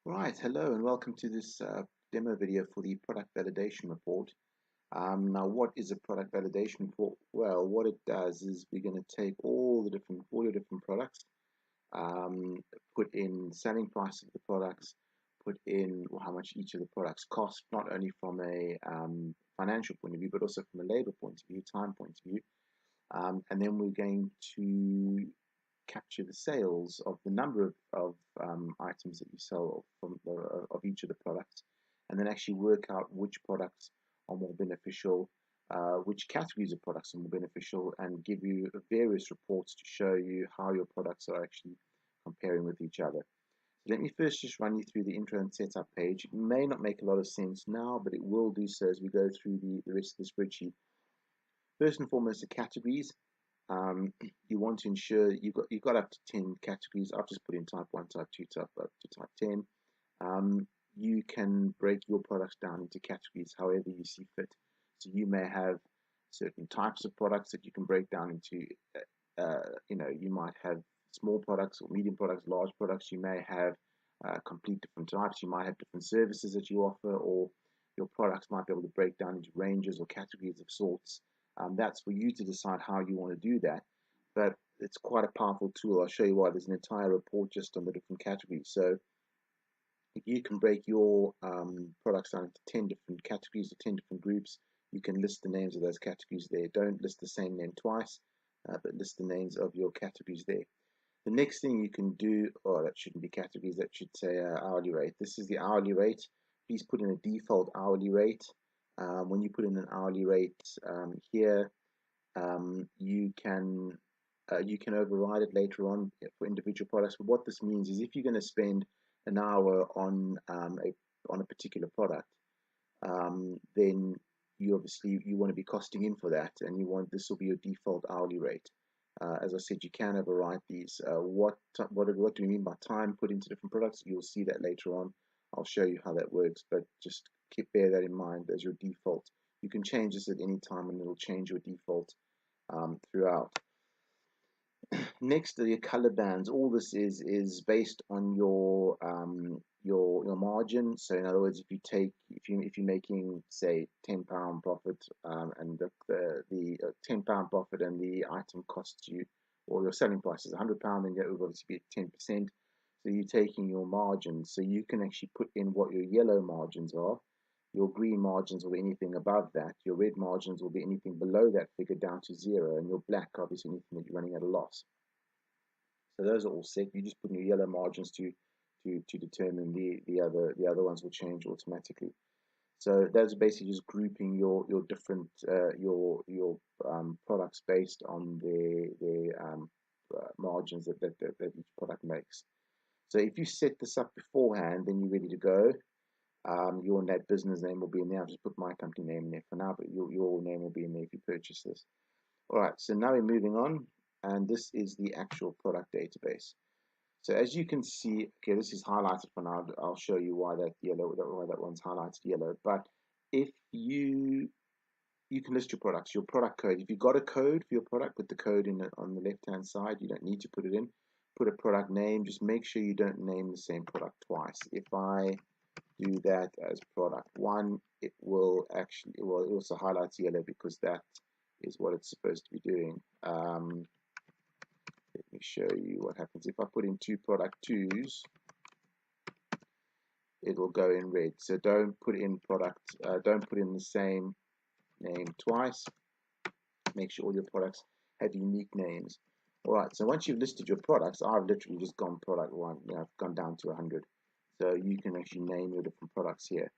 Right, hello and welcome to this demo video for the product validation report. Now, what is a product validation report? Well, what it does is we're going to take all your different products, um, put in selling price of the products, put in how much each of the products cost, not only from a financial point of view, but also from a labor point of view, time point of view. And then we're going to capture the sales of the number of items that you sell of each of the products, and then actually work out which products are more beneficial, which categories of products are more beneficial, and give you various reports to show you how your products are actually comparing with each other. So let me first just run you through the intro and setup page. It may not make a lot of sense now, but it will do so as we go through the rest of the spreadsheet. First and foremost, the categories. You want to ensure you've got up to 10 categories. I've just put in type 1, type 2, type up to type 10. You can break your products down into categories however you see fit. So you may have certain types of products that you can break down into. You might have small products or medium products, large products. You may have complete different types. You might have different services that you offer, or your products might be able to break down into ranges or categories of sorts. That's for you to decide how you want to do that. But it's quite a powerful tool. I'll show you why. There's an entire report just on the different categories. So if you can break your products down into 10 different categories or 10 different groups, you can list the names of those categories there. Don't list the same name twice, but list the names of your categories there. The next thing you can do, oh, that shouldn't be categories, that should say hourly rate. This is the hourly rate. Please put in a default hourly rate. When you put in an hourly rate here, you can override it later on for individual products. But what this means is if you're going to spend an hour on a particular product, then you want to be costing in for that, and this will be your default hourly rate. As I said, you can override these. What do we mean by time put into different products? You'll see that later on. I'll show you how that works, but just bear that in mind as your default. You can change this at any time, and it'll change your default throughout. Next are your color bands. All this is based on your margin. So in other words, if you're making say £10 profit, and the £10 profit and the item costs you, or your selling price is £100, then that would obviously be 10%. So you're taking your margins. So you can actually put in what your yellow margins are. Your green margins will be anything above that. Your red margins will be anything below that figure down to zero, and your black obviously anything that you're running at a loss. So those are all set. You just put in your yellow margins to determine the other ones will change automatically. So those are basically just grouping your different your products based on the margins that each product makes. So if you set this up beforehand, then you're ready to go. Your net business name will be in there. I'll just put my company name in there for now, but your name will be in there if you purchase this. All right, so now we're moving on, and this is the actual product database. So as you can see, okay, this is highlighted for now. I'll show you why why that one's highlighted yellow. But if you can list your products, your product code. If you've got a code for your product, put the code in on the left-hand side. You don't need to put it in. Put a product name. Just make sure you don't name the same product twice. If I do that as product 1, it also highlights yellow because that is what it's supposed to be doing. Let me show you what happens if I put in 2 product 2s. It will go in red. So don't put in the same name twice. Make sure all your products have unique names. All right. So once you've listed your products, I've literally just gone product 1. I've gone down to 100. So you can actually name your different products here.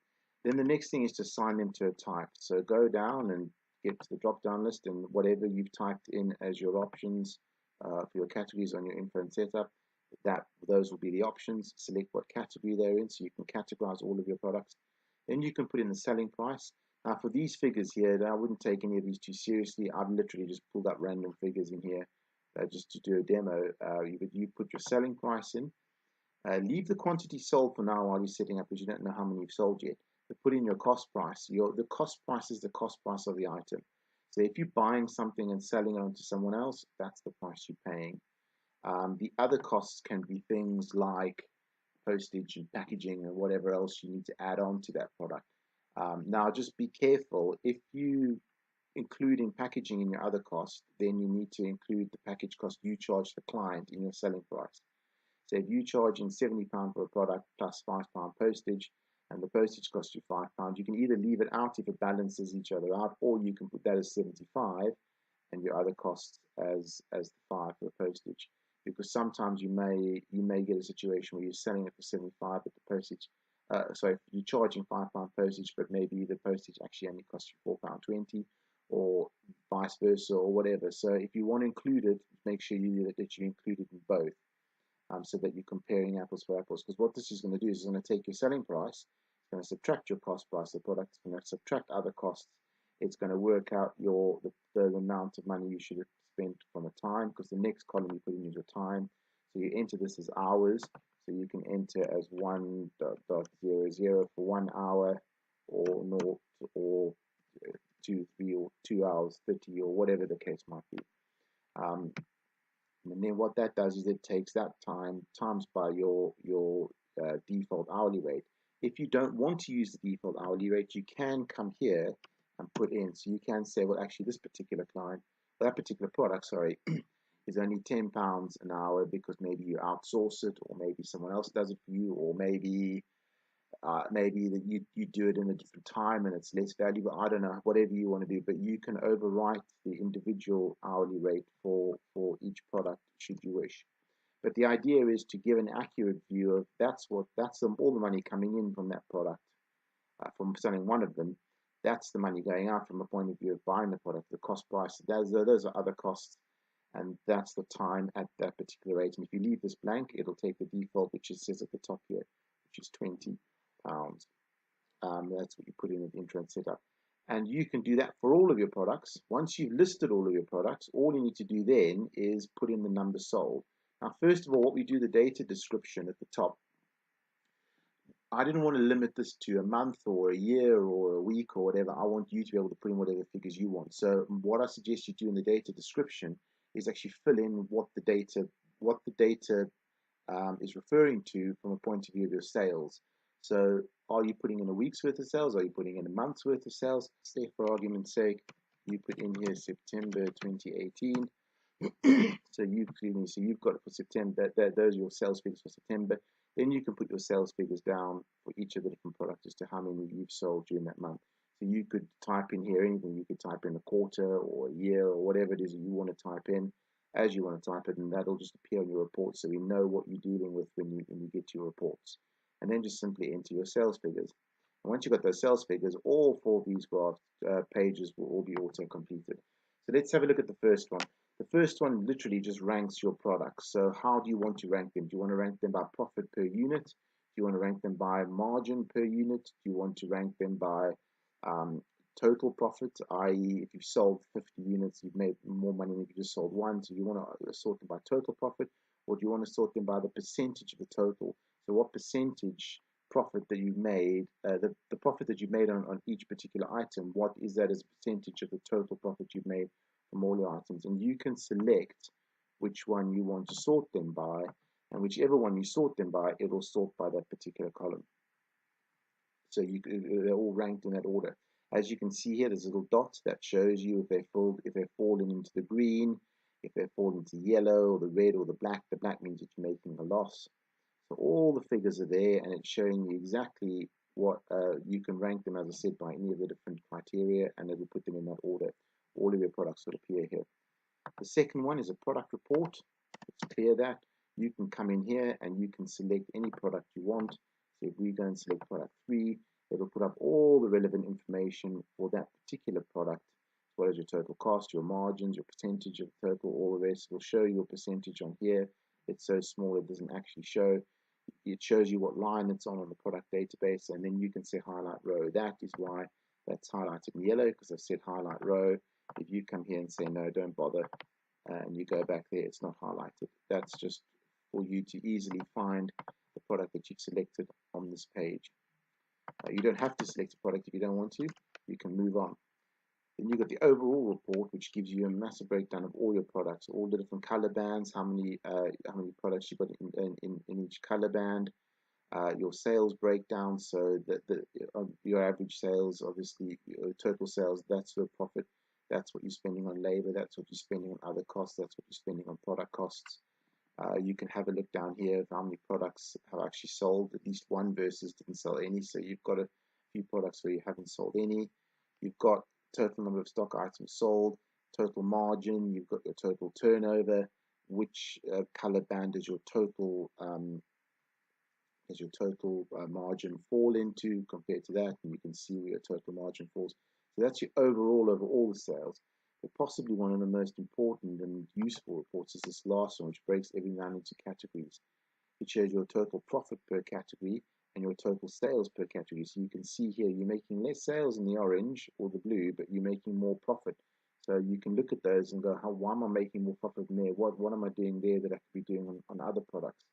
Then the next thing is to assign them to a type. So go down and get to the drop-down list, and whatever you've typed in as your options for your categories on your info and setup, those will be the options. Select what category they're in, so you can categorize all of your products. Then you can put in the selling price. Now for these figures here, I wouldn't take any of these too seriously. I've literally just pulled up random figures in here just to do a demo. You put your selling price in. Leave the quantity sold for now while you're setting up, because you don't know how many you've sold yet. But put in your cost price. The cost price is the cost price of the item. So if you're buying something and selling it on to someone else, that's the price you're paying. The other costs can be things like postage and packaging and whatever else you need to add on to that product. Now, just be careful. If you including packaging in your other cost, then you need to include the package cost you charge the client in your selling price. So if you charging £70 for a product plus £5 postage, and the postage costs you £5, you can either leave it out if it balances each other out, or you can put that as 75 and your other costs as the 5 for the postage. Because sometimes you may get a situation where you're selling it for 75, but the postage, sorry, you're charging £5 postage, but maybe the postage actually only costs you £4.20, or vice versa, or whatever. So if you want to include it, make sure that you include it in both, so that you're comparing apples for apples. Because what this is going to do is it's going to take your selling price, it's going to subtract your cost price of the product, it's going to subtract other costs, it's going to work out the amount of money you should have spent from a time, because the next column you put in is your time. So you enter this as hours, so you can enter as 1.00 for 1 hour, or 0, or 2, 3, or 2 hours 30, or whatever the case might be. And then what that does is it takes that time times by your default hourly rate. If you don't want to use the default hourly rate, you can come here and put in. So you can say, well, actually, this particular client, that particular product, sorry, is only £10 an hour because maybe you outsource it, or maybe someone else does it for you, or maybe that you do it in a different time and it's less valuable. I don't know, whatever you want to do, but you can overwrite the individual hourly rate for each product should you wish. But the idea is to give an accurate view of that's all the money coming in from that product, from selling one of them. That's the money going out from a point of view of buying the product, the cost price. Those are other costs, and that's the time at that particular rate. And if you leave this blank, it'll take the default, which it says at the top here, which is £20. That's what you put in at intro and setup. And you can do that for all of your products. Once you've listed all of your products, all you need to do then is put in the number sold. Now, first of all, what we do, the data description at the top, I didn't want to limit this to a month or a year or a week or whatever. I want you to be able to put in whatever figures you want. So what I suggest you do in the data description is actually fill in what the data is referring to from a point of view of your sales. So are you putting in a week's worth of sales? Are you putting in a month's worth of sales? Say, for argument's sake, you put in here September 2018. So you've got for September, those are your sales figures for September. Then you can put your sales figures down for each of the different products as to how many you've sold during that month. So you could type in here anything. You could type in a quarter or a year or whatever it is that you want to type in as you want to type it, and that'll just appear on your report, so we know what you're dealing with when you get to your reports. And then just simply enter your sales figures. And once you've got those sales figures, all 4 of these graph pages will all be auto-completed. So let's have a look at the first one. The first one literally just ranks your products. So how do you want to rank them? Do you want to rank them by profit per unit? Do you want to rank them by margin per unit? Do you want to rank them by total profit, i.e. if you've sold 50 units, you've made more money than if you just sold one, so you want to sort them by total profit, or do you want to sort them by the percentage of the total? So what percentage profit that you've made, the profit that you've made on each particular item, what is that as a percentage of the total profit you've made from all your items? And you can select which one you want to sort them by, and whichever one you sort them by, it'll sort by that particular column. So they're all ranked in that order. As you can see here, there's little dots that shows you if they're falling into the green, if they're falling into yellow or the red or the black. The black means that you're making a loss. So all the figures are there, and it's showing you exactly what you can rank them, as I said, by any of the different criteria, and it will put them in that order. All of your products will appear here. The second one is a product report. It's clear that you can come in here and you can select any product you want. So if we go and select product 3, it will put up all the relevant information for that particular product, as well as your total cost, your margins, your percentage of total, all the rest. It will show you your percentage on here. It's so small it doesn't actually show. It shows you what line it's on the product database, and then you can say highlight row. That is why that's highlighted in yellow, because I've said highlight row. If you come here and say no, don't bother, and you go back there, it's not highlighted. That's just for you to easily find the product that you've selected on this page. You don't have to select a product if you don't want to. You can move on. Then you've got the overall report, which gives you a massive breakdown of all your products, all the different color bands, how many products you've got in each color band, your sales breakdown, so that your average sales, obviously your total sales, that's the profit, that's what you're spending on labor, that's what you're spending on other costs, that's what you're spending on product costs. You can have a look down here of how many products have actually sold. At least one versus didn't sell any, so you've got a few products where you haven't sold any. You've got total number of stock items sold, total margin, you've got your total turnover, which color band does your total margin fall into compared to that, and you can see where your total margin falls. So that's your overall over all the sales. But possibly one of the most important and useful reports is this last one, which breaks everything down into categories. It shows your total profit per category and your total sales per category. So you can see here you're making less sales in the orange or the blue, but you're making more profit. So you can look at those and go, why am I making more profit in there? What am I doing there that I could be doing on other products?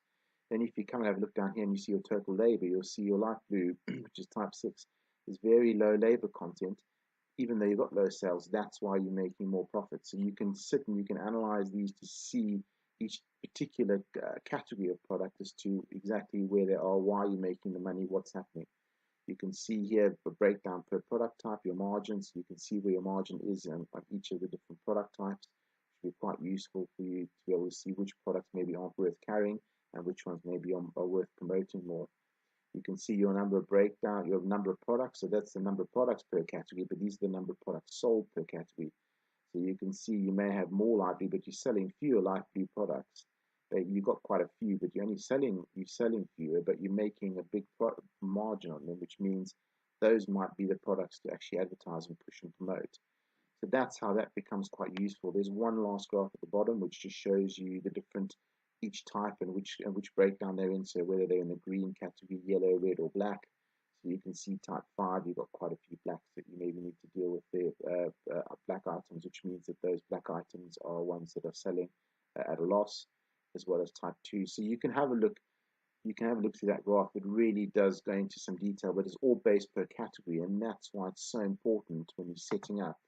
Then if you come and have a look down here and you see your total labor, you'll see your light blue, which is type 6, is very low labor content. Even though you've got low sales, that's why you're making more profit. So you can sit and you can analyze these to see each particular category of product as to exactly where they are, why you're making the money, what's happening. You can see here the breakdown per product type, your margins. You can see where your margin is on each of the different product types. It should be quite useful for you to be able to see which products maybe aren't worth carrying and which ones maybe are worth promoting more. You can see your number of breakdown, your number of products. So that's the number of products per category, but these are the number of products sold per category. So you can see you may have more light blue, but you're selling fewer light blue products. You've got quite a few, but you're selling fewer, but you're making a big margin on them, which means those might be the products to actually advertise and push and promote. So that's how that becomes quite useful. There's one last graph at the bottom which just shows you the different each type and which breakdown they're in. So whether they're in the green category, yellow, red, or black. So you can see type 5, you've got quite a few blacks that you maybe need to deal with there, black items, which means that those black items are ones that are selling at a loss, as well as type 2. So you can have a look. You can have a look through that graph. It really does go into some detail, but it's all based per category, and that's why it's so important when you're setting up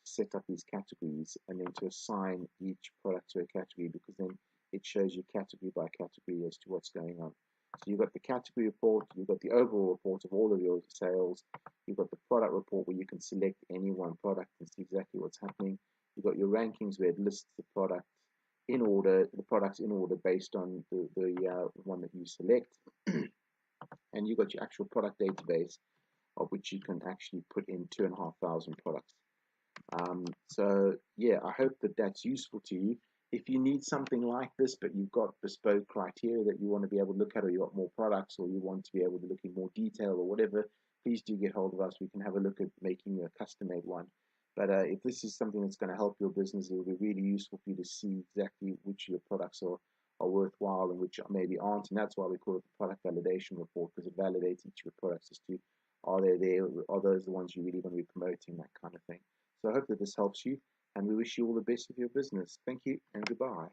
to set up these categories and then to assign each product to a category, because then it shows you category by category as to what's going on. So you've got the category report, you've got the overall report of all of your sales, you've got the product report where you can select any one product and see exactly what's happening. You've got your rankings where it lists the product in order, the products in order based on the one that you select. And you've got your actual product database of which you can actually put in 2,500 products. So yeah, I hope that that's useful to you. If you need something like this, but you've got bespoke criteria that you want to be able to look at, or you've got more products, or you want to be able to look in more detail or whatever, please do get hold of us. We can have a look at making you a custom-made one. But if this is something that's going to help your business, it will be really useful for you to see exactly which of your products are worthwhile and which maybe aren't. And that's why we call it the product validation report, because it validates each of your products as to are they there, are those the ones you really want to be promoting, that kind of thing. So I hope that this helps you, and we wish you all the best with your business. Thank you and goodbye.